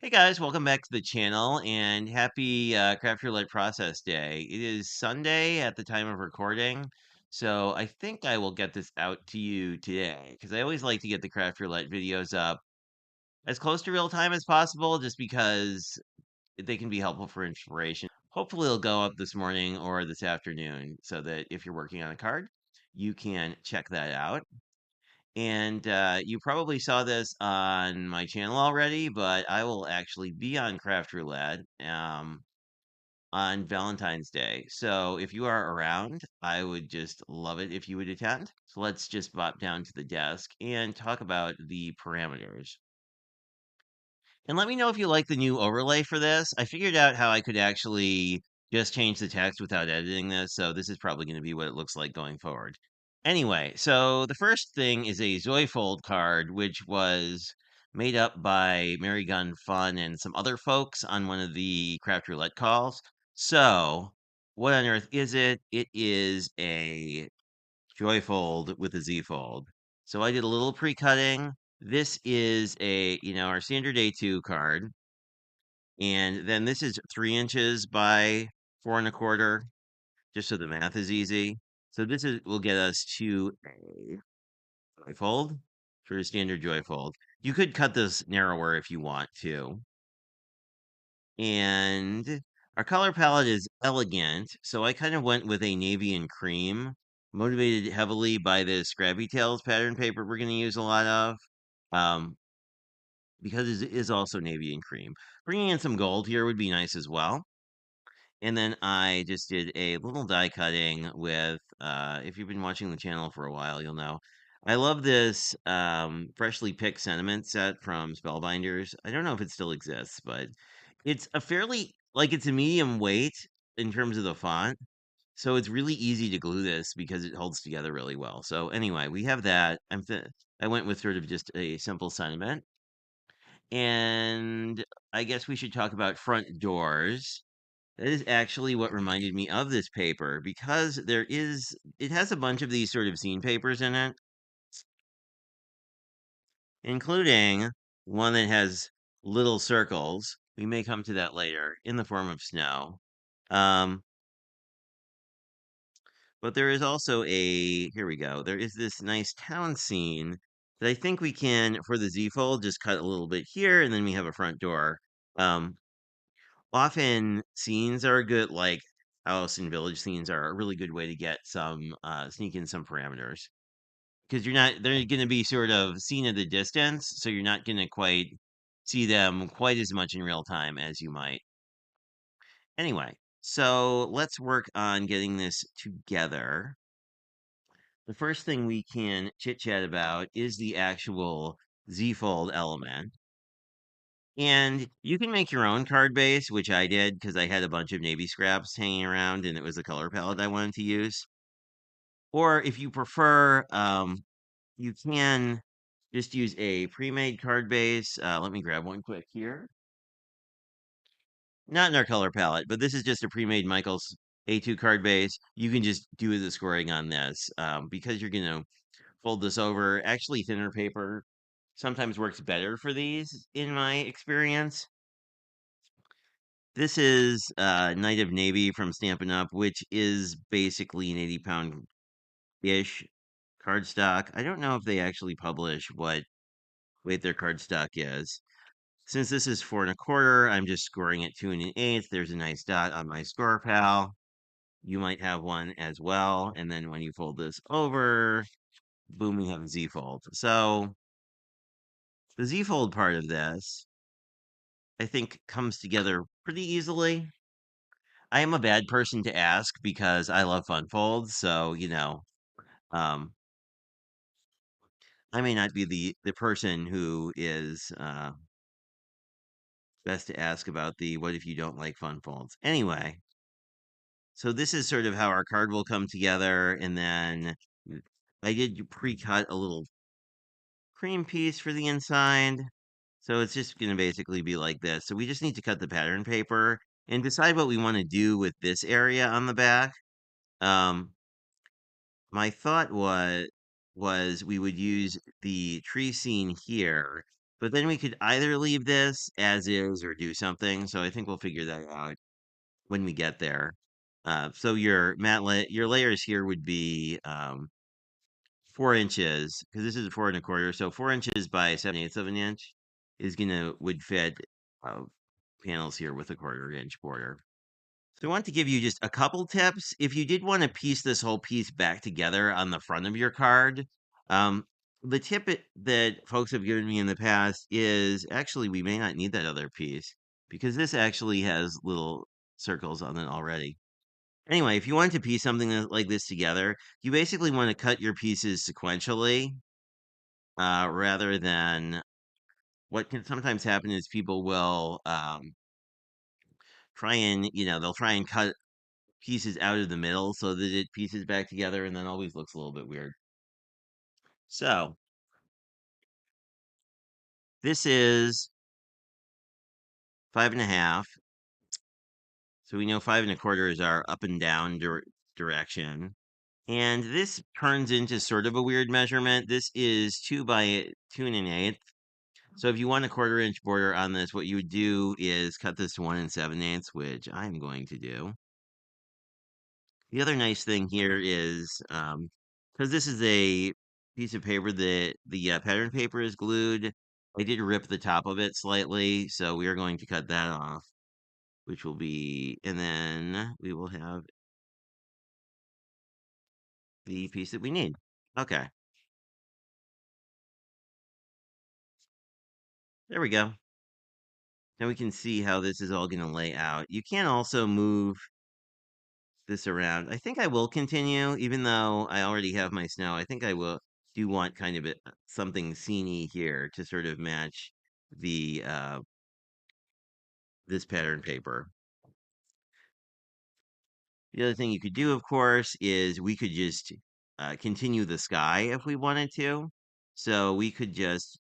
Hey guys, welcome back to the channel and happy Craft Your Light Process Day. It is Sunday at the time of recording, so I think I will get this out to you today because I always like to get the Craft Your Light videos up as close to real time as possible just because they can be helpful for inspiration. Hopefully, it'll go up this morning or this afternoon so that if you're working on a card, you can check that out. And you probably saw this on my channel already, but I will actually be on Craft Roulette on Valentine's Day. So if you are around, I would just love it if you would attend. So let's just bop down to the desk and talk about the parameters. And let me know if you like the new overlay for this. I figured out how I could actually just change the text without editing this, so this is probably going to be what it looks like going forward. Anyway, so the first thing is a Zoifold card, which was made up by Mary Gun Fun and some other folks on one of the Craft Roulette calls. So, what on earth is it? It is a Joyfold with a Z-fold. So I did a little pre-cutting. This is our standard A2 card. And then this is 3 inches by 4 1/4, just so the math is easy. So this is will get us to a joyfold for a standard joyfold. You could cut this narrower if you want to. And our color palette is elegant, so I kind of went with a navy and cream, motivated heavily by the Scrappy Tails pattern paper we're going to use a lot of, um, because it is also navy and cream. Bringing in some gold here would be nice as well. And then I just did a little die cutting with, if you've been watching the channel for a while, you'll know. I love this freshly picked sentiment set from Spellbinders. I don't know if it still exists, but it's a fairly, like, it's a medium weight in terms of the font. So it's really easy to glue this because it holds together really well. So anyway, we have that. I went with sort of just a simple sentiment. And I guess we should talk about front doors. That is actually what reminded me of this paper because it has a bunch of these sort of scene papers in it, including one that has little circles. We may come to that later in the form of snow. Um, but there is also here we go. There is this nice town scene that I think we can, for the Z fold, just cut a little bit here and then we have a front door. Um, Often scenes are good, like house and village scenes are a really good way to get some sneak in some parameters because they're going to be sort of seen at a distance, so you're not going to quite see them quite as much in real time as you might. Anyway, so let's work on getting this together. The first thing we can chit chat about is the actual Z fold element. And you can make your own card base, which I did because I had a bunch of navy scraps hanging around and it was the color palette I wanted to use. Or if you prefer, you can just use a pre-made card base. Let me grab one quick here. Not in our color palette, but this is just a pre-made Michaels A2 card base. You can just do the scoring on this because you're going to fold this over. Actually, thinner paper sometimes works better for these in my experience. This is Knight of Navy from Stampin' Up, which is basically an 80-pound-ish cardstock. I don't know if they actually publish what weight their cardstock is. Since this is 4 1/4, I'm just scoring at 2 1/8. There's a nice dot on my score pal. You might have one as well. And then when you fold this over, boom, we have a Z fold. So the Z fold part of this, I think, comes together pretty easily. I am a bad person to ask because I love fun folds, so um, I may not be the person who is best to ask about the what if you don't like fun folds. Anyway, so this is sort of how our card will come together, and then I did pre-cut a little cream piece for the inside, so it's just going to basically be like this. So we just need to cut the pattern paper and decide what we want to do with this area on the back. Um, My thought was we would use the tree scene here But then we could either leave this as is or do something. So I think we'll figure that out when we get there. So your layers here would be 4 inches because this is 4 1/4. So 4 inches by 7/8 of an inch is gonna would fit uh, panels here with a 1/4 inch border. So I want to give you just a couple tips. If you did want to piece this whole piece back together on the front of your card, um, the that folks have given me in the past is actually we may not need that other piece because this actually has little circles on it already. Anyway, if you want to piece something like this together, you basically want to cut your pieces sequentially rather than what can sometimes happen is people will they'll try and cut pieces out of the middle so that it pieces back together and then always looks a little bit weird. So this is 5 1/2. So we know 5 1/4 is our up and down direction. And this turns into sort of a weird measurement. This is 2 by 2 1/8. So if you want a 1/4 inch border on this, what you would do is cut this to 1 7/8, which I'm going to do. The other nice thing here is, because this is a piece of paper that the pattern paper is glued, I did rip the top of it slightly, so we are going to cut that off, which will be, and then we will have the piece that we need. Okay, there we go. Now we can see how this is all going to lay out. You can also move this around. I think I will continue, even though I already have my snow. I think I will do want kind of something sceney here to sort of match the this pattern paper. The other thing you could do, of course, is we could just continue the sky if we wanted to. So we could just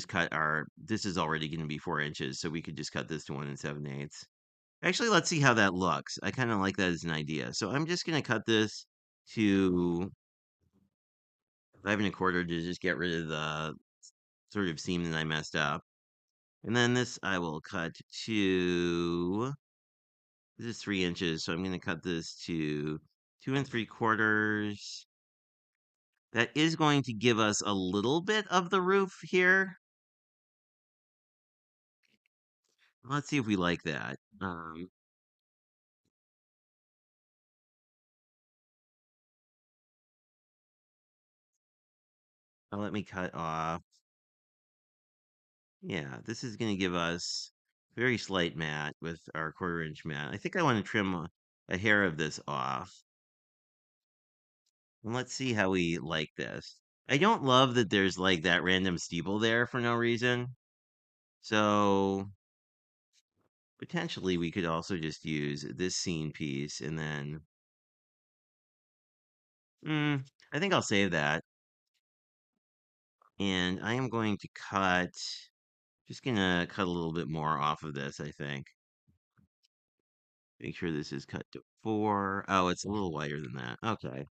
cut our. This is already going to be 4 inches, so we could just cut this to 1 7/8. Actually, let's see how that looks. I kind of like that as an idea. So I'm just going to cut this to 5 1/4 to just get rid of the sort of seam that I messed up. And then this I will cut to, this is 3 inches. So I'm going to cut this to 2 3/4. That is going to give us a little bit of the roof here. Let's see if we like that. Let me cut off. Yeah, this is going to give us very slight mat with our 1/4 inch mat. I think I want to trim a hair of this off. And let's see how we like this. I don't love that there's like that random steeple there for no reason. So potentially we could also just use this scene piece and then I think I'll save that. And I am going to just gonna cut a little bit more off of this, I think. Make sure this is cut to 4. Oh, it's a little wider than that. Okay.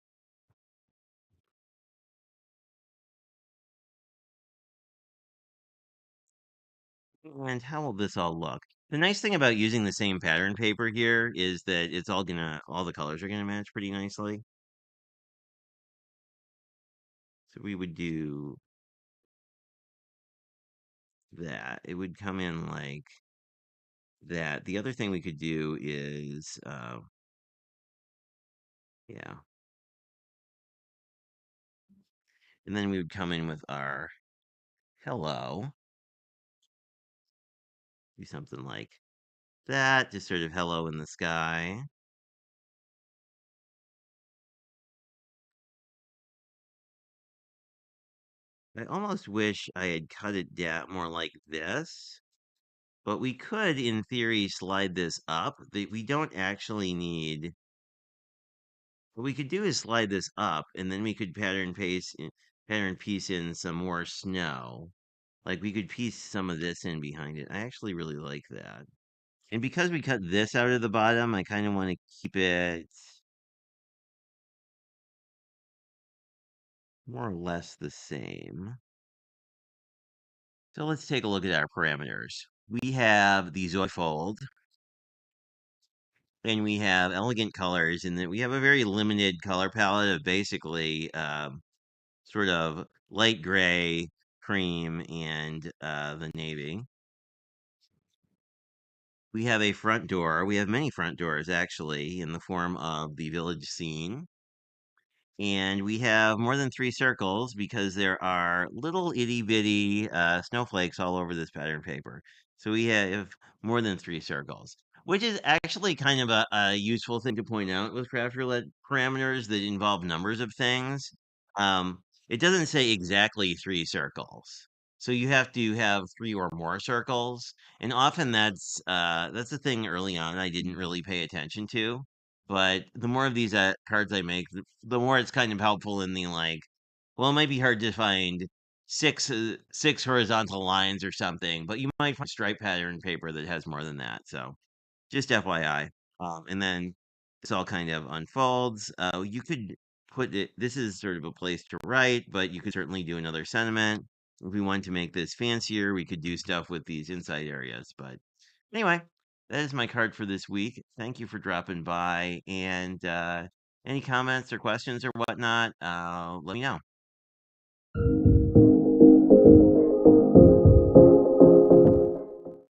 And how will this all look? The nice thing about using the same pattern paper here is that all the colors are gonna match pretty nicely. So we would do that. It would come in like that. The other thing we could do is, yeah, and then we would come in with our hello, do something like that, just sort of hello in the sky. I almost wish I had cut it down more like this, but we could, in theory, slide this up. We don't actually need. What we could do is slide this up, and then we could pattern piece in some more snow. Like we could piece some of this in behind it. I actually really like that. And because we cut this out of the bottom, I kind of want to keep it more or less the same. So let's take a look at our parameters. We have the Zoifold, and we have elegant colors, and then we have a very limited color palette of basically sort of light gray, cream, and the navy. We have a front door. We have many front doors actually in the form of the village scene. And we have more than three circles because there are little itty bitty snowflakes all over this pattern paper. So we have more than three circles, which is actually kind of a useful thing to point out with craft roulette parameters that involve numbers of things. It doesn't say exactly three circles. So you have to have three or more circles. And often that's a thing early on I didn't really pay attention to, but the more of these cards I make, the more it's kind of helpful in the like. Well, it might be hard to find six horizontal lines or something, but you might find stripe pattern paper that has more than that. So just FYI. And then this all kind of unfolds. You could put it. This is sort of a place to write, but you could certainly do another sentiment. If we want to make this fancier, we could do stuff with these inside areas. But anyway, that is my card for this week. Thank you for dropping by. And any comments or questions or whatnot, let me know.